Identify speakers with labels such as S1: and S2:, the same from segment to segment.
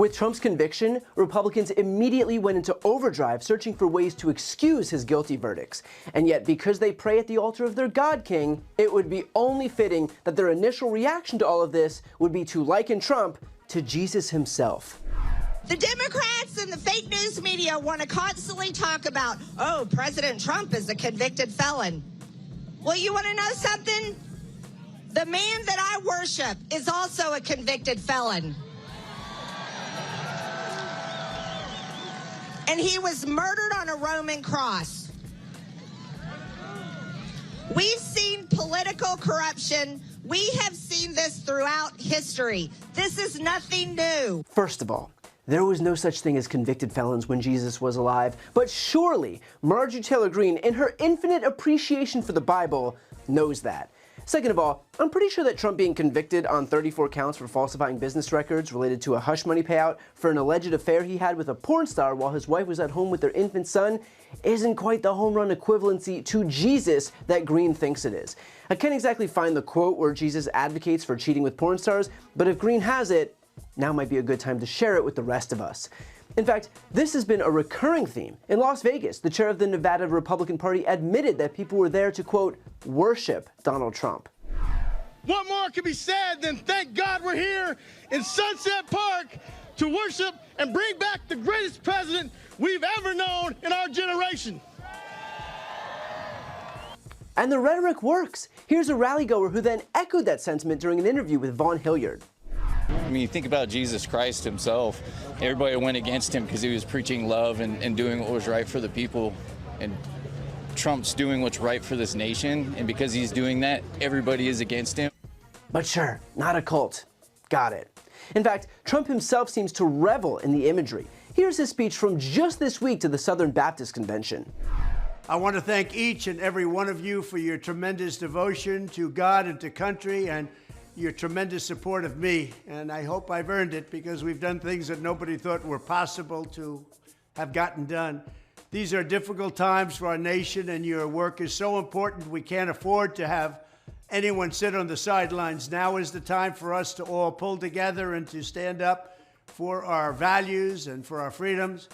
S1: With Trump's conviction, Republicans immediately went into overdrive searching for ways to excuse his guilty verdicts. And yet, because they pray at the altar of their God King, it would be only fitting that their initial reaction to all of this would be to liken Trump to Jesus himself.
S2: The Democrats and the fake news media want to constantly talk about, oh, President Trump is a convicted felon. Well, you want to know something? The man that I worship is also a convicted felon. And he was murdered on a Roman cross. We've seen political corruption. We have seen this throughout history. This is nothing new.
S1: First of all, there was no such thing as convicted felons when Jesus was alive, but surely Marjorie Taylor Greene, in her infinite appreciation for the Bible, knows that. Second of all, I'm pretty sure that Trump being convicted on 34 counts for falsifying business records related to a hush money payout for an alleged affair he had with a porn star while his wife was at home with their infant son isn't quite the home run equivalency to Jesus that Greene thinks it is. I can't exactly find the quote where Jesus advocates for cheating with porn stars, but if Greene has it, now might be a good time to share it with the rest of us. In fact, this has been a recurring theme. In Las Vegas, the chair of the Nevada Republican Party admitted that people were there to, quote, worship Donald Trump.
S3: What more can be said than thank God we're here in Sunset Park to worship and bring back the greatest president we've ever known in our generation.
S1: And the rhetoric works. Here's a rallygoer who then echoed that sentiment during an interview with Vaughn Hilliard.
S4: I mean, you think about Jesus Christ himself. Everybody went against him because he was preaching love and doing what was right for the people. And Trump's doing what's right for this nation. And because he's doing that, everybody is against him.
S1: But sure, not a cult. Got it. In fact, Trump himself seems to revel in the imagery. Here's his speech from just this week to the Southern Baptist Convention.
S5: I want to thank each and every one of you for your tremendous devotion to God and to country and your tremendous support of me, and I hope I've earned it because we've done things that nobody thought were possible to have gotten done. These are difficult times for our nation, and your work is so important. We can't afford to have anyone sit on the sidelines. Now is the time for us to all pull together and to stand up for our values and for our freedoms.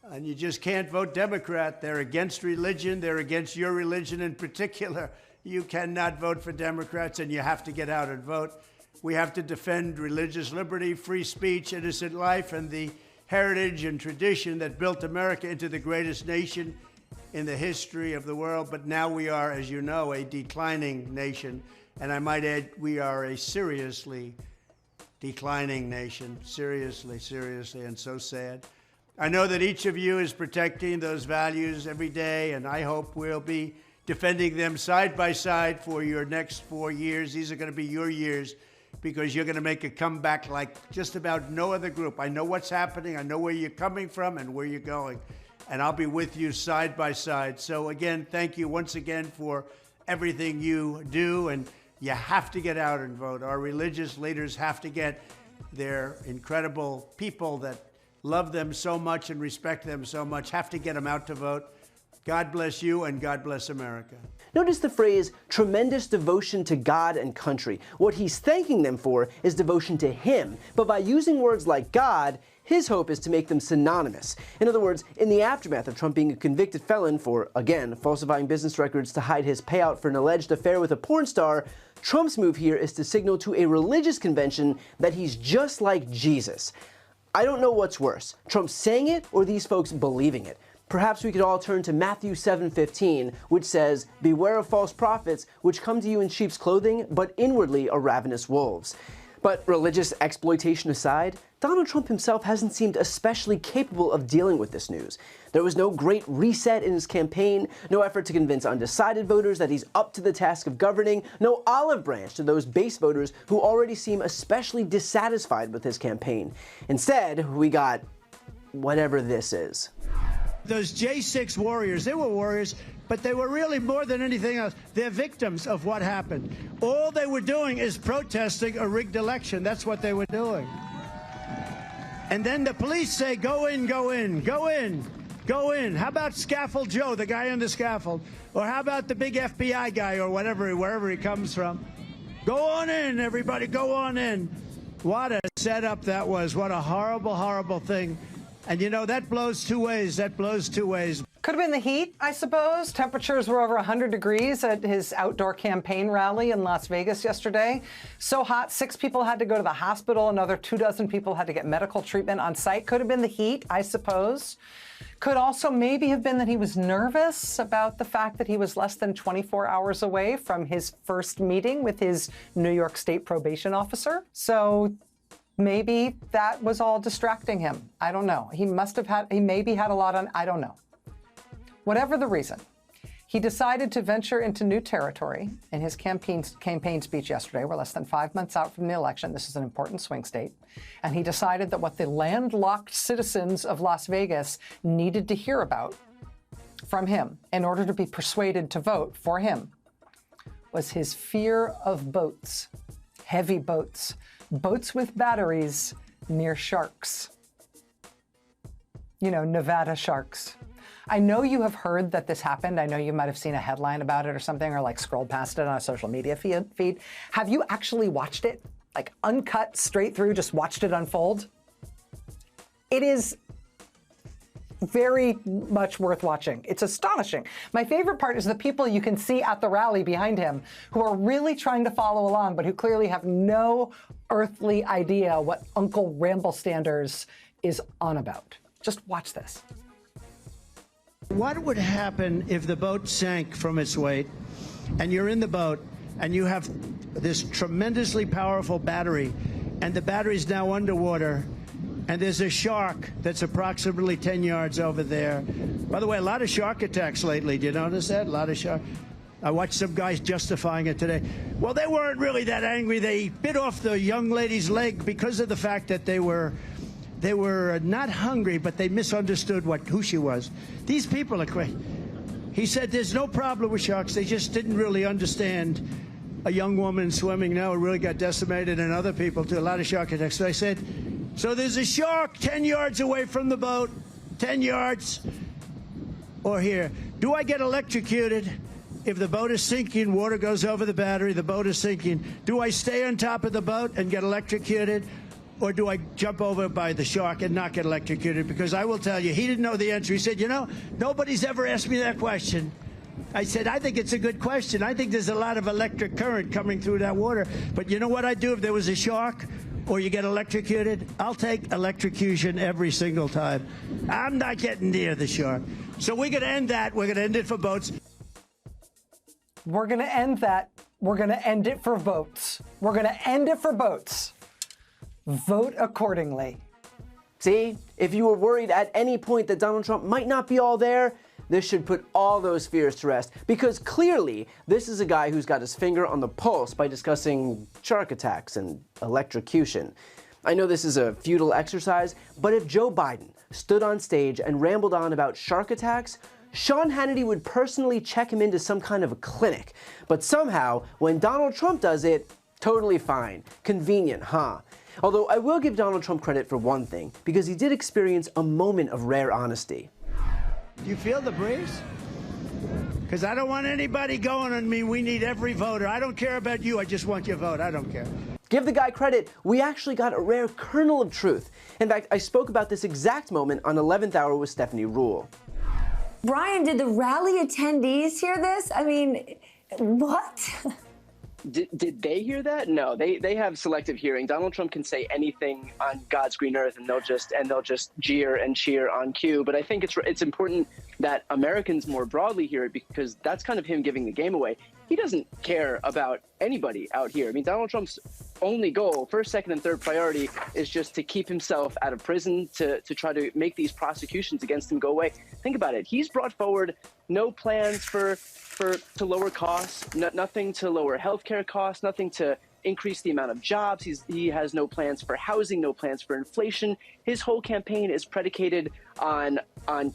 S5: And you just can't vote Democrat. They're against religion. They're against your religion in particular. You cannot vote for Democrats, and you have to get out and vote. We have to defend religious liberty, free speech, innocent life, and the heritage and tradition that built America into the greatest nation in the history of the world. But now we are, as you know, a declining nation. And I might add, we are a seriously declining nation. Seriously, and so sad. I know that each of you is protecting those values every day, and I hope we'll be defending them side by side for your next 4 years. These are going to be your years because you're going to make a comeback like just about no other group. I know what's happening. I know where you're coming from and where you're going. And I'll be with you side by side. So again, thank you once again for everything you do. And you have to get out and vote. Our religious leaders have to get their incredible people that love them so much and respect them so much, have to get them out to vote. God bless you, and God bless America.
S1: Notice the phrase, tremendous devotion to God and country. What he's thanking them for is devotion to him, but by using words like God, his hope is to make them synonymous. In other words, in the aftermath of Trump being a convicted felon for, again, falsifying business records to hide his payout for an alleged affair with a porn star, Trump's move here is to signal to a religious convention that he's just like Jesus. I don't know what's worse, Trump saying it or these folks believing it. Perhaps we could all turn to Matthew 7:15, which says, "Beware of false prophets, which come to you in sheep's clothing, but inwardly are ravenous wolves." But religious exploitation aside, Donald Trump himself hasn't seemed especially capable of dealing with this news. There was no great reset in his campaign, no effort to convince undecided voters that he's up to the task of governing, no olive branch to those base voters who already seem especially dissatisfied with his campaign. Instead, we got whatever this is.
S5: Those J6 warriors, they were warriors, but they were really more than anything else. They're victims of what happened. All they were doing is protesting a rigged election. That's what they were doing. And then the police say, go in, go in, go in, go in. How about Scaffold Joe, the guy on the scaffold? Or how about the big FBI guy or whatever, wherever he comes from? Go on in, everybody, go on in. What a setup that was. What a horrible, horrible thing. And, you know, that blows two ways. That blows two ways.
S6: Could have been the heat, I suppose. Temperatures were over 100 degrees at his outdoor campaign rally in Las Vegas yesterday. So hot, 6 people had to go to the hospital. Another 24 people had to get medical treatment on site. Could have been the heat, I suppose. Could also maybe have been that he was nervous about the fact that he was less than 24 hours away from his first meeting with his New York State probation officer. So maybe that was all distracting him. I don't know. He maybe had a lot on, I don't know. Whatever the reason, he decided to venture into new territory in his campaign speech yesterday. We're less than 5 months out from the election. This is an important swing state. And he decided that what the landlocked citizens of Las Vegas needed to hear about from him in order to be persuaded to vote for him was his fear of boats, heavy boats, boats with batteries near sharks. You know, Nevada sharks. I know you have heard that this happened. I know you might have seen a headline about it or something, or like scrolled past it on a social media feed. Have you actually watched it? Like uncut, straight through, just watched it unfold? It is very much worth watching. It's astonishing. My favorite part is the people you can see at the rally behind him who are really trying to follow along, but who clearly have no earthly idea what Uncle Ramblestanders is on about. Just watch this.
S5: What would happen if the boat sank from its weight and you're in the boat and you have this tremendously powerful battery and the battery's now underwater and there's a shark that's approximately 10 yards over there? By the way, a lot of shark attacks lately. Do you notice that? A lot of shark. I watched some guys justifying it today. Well, they weren't really that angry. They bit off the young lady's leg because of the fact that they were not hungry, but they misunderstood who she was. These people are crazy. He said there's no problem with sharks. They just didn't really understand a young woman swimming now really got decimated, and other people too, a lot of shark attacks. So I said, so there's a shark 10 yards away from the boat, 10 yards, or here. Do I get electrocuted if the boat is sinking, water goes over the battery, the boat is sinking? Do I stay on top of the boat and get electrocuted? Or do I jump over by the shark and not get electrocuted? Because I will tell you, he didn't know the answer. He said, you know, nobody's ever asked me that question. I said, I think it's a good question. I think there's a lot of electric current coming through that water. But you know what I'd do if there was a shark or you get electrocuted? I'll take electrocution every single time. I'm not getting near the shark. So we're going to end that. We're going to end it for boats.
S6: We're going to end that. We're going to end it for votes. We're going to end it for boats. Vote accordingly.
S1: See, if you were worried at any point that Donald Trump might not be all there, this should put all those fears to rest, because clearly this is a guy who's got his finger on the pulse by discussing shark attacks and electrocution. I know this is a futile exercise, but if Joe Biden stood on stage and rambled on about shark attacks, Sean Hannity would personally check him into some kind of a clinic. But somehow, when Donald Trump does it, totally fine. Convenient, huh? Although I will give Donald Trump credit for one thing, because he did experience a moment of rare honesty.
S5: Do you feel the breeze? Because I don't want anybody going on me. We need every voter. I don't care about you. I just want your vote. I don't care.
S1: Give the guy credit. We actually got a rare kernel of truth. In fact, I spoke about this exact moment on 11th Hour with Stephanie Ruhle.
S7: Brian, did the rally attendees hear this? I mean, what?
S1: Did they hear that? No, they have selective hearing. Donald Trump can say anything on God's green earth, and they'll just jeer and cheer on cue. But I think it's important that Americans more broadly hear it, because that's kind of him giving the game away. He doesn't care about anybody out here. I mean, Donald Trump's only goal, first, second, and third priority, is just to keep himself out of prison, to try to make these prosecutions against him go away. Think about it. He's brought forward no plans to lower costs, nothing to lower healthcare costs, nothing to increase the amount of jobs. He has no plans for housing, no plans for inflation. His whole campaign is predicated on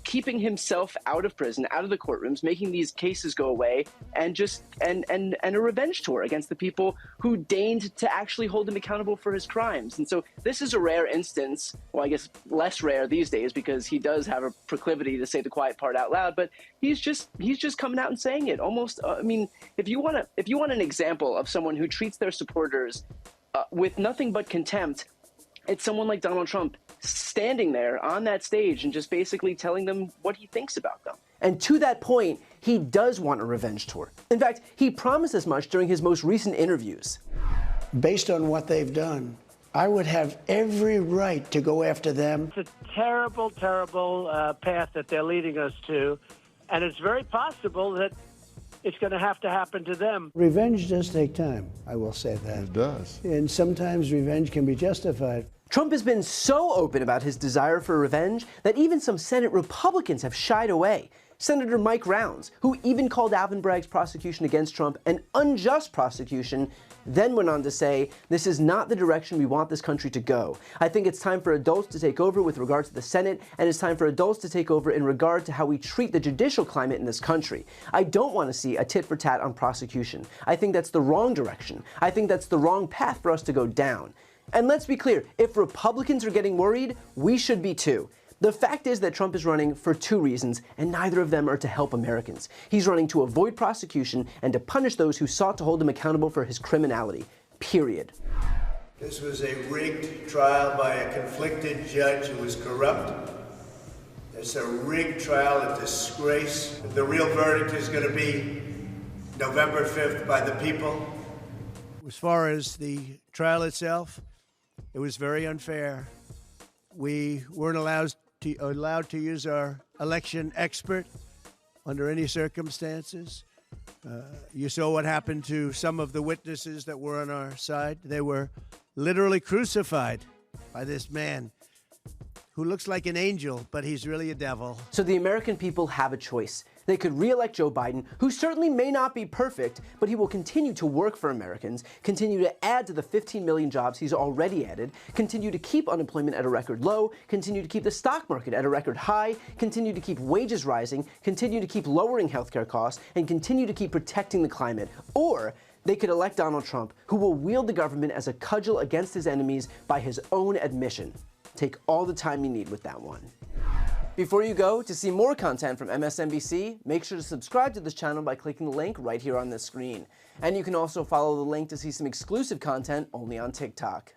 S1: keeping himself out of prison, out of the courtrooms, making these cases go away, and a revenge tour against the people who deigned to actually hold him accountable for his crimes. And so this is a rare instance, well, I guess less rare these days, because he does have a proclivity to say the quiet part out loud, but he's just coming out and saying it almost. I mean, if you want an example of someone who treats their supporters with nothing but contempt, It's someone like Donald Trump standing there on that stage and just basically telling them what he thinks about them. And to that point, he does want a revenge tour. In fact, he promised as much during his most recent interviews.
S5: Based on what they've done, I would have every right to go after them.
S8: It's a terrible, terrible path that they're leading us to, and it's very possible that it's going to happen to them.
S5: Revenge does take time, I will say that.
S9: It does.
S5: And sometimes revenge can be justified.
S1: Trump has been so open about his desire for revenge that even some Senate Republicans have shied away. Senator Mike Rounds, who even called Alvin Bragg's prosecution against Trump an unjust prosecution, then went on to say, "This is not the direction we want this country to go. I think it's time for adults to take over with regard to the Senate, and it's time for adults to take over in regard to how we treat the judicial climate in this country. I don't want to see a tit for tat on prosecution. I think that's the wrong direction. I think that's the wrong path for us to go down." And let's be clear, if Republicans are getting worried, we should be too. The fact is that Trump is running for two reasons, and neither of them are to help Americans. He's running to avoid prosecution and to punish those who sought to hold him accountable for his criminality. Period.
S5: This was a rigged trial by a conflicted judge who was corrupt. It's a rigged trial, a disgrace. The real verdict is going to be November 5th by the people. As far as the trial itself, it was very unfair. We weren't allowed to use our election expert under any circumstances. You saw what happened to some of the witnesses that were on our side. They were literally crucified by this man who looks like an angel, but he's really a devil.
S1: So the American people have a choice. They could re-elect Joe Biden, who certainly may not be perfect, but he will continue to work for Americans, continue to add to the 15 million jobs he's already added, continue to keep unemployment at a record low, continue to keep the stock market at a record high, continue to keep wages rising, continue to keep lowering healthcare costs, and continue to keep protecting the climate. Or they could elect Donald Trump, who will wield the government as a cudgel against his enemies by his own admission. Take all the time you need with that one. Before you go, to see more content from MSNBC, make sure to subscribe to this channel by clicking the link right here on this screen. And you can also follow the link to see some exclusive content only on TikTok.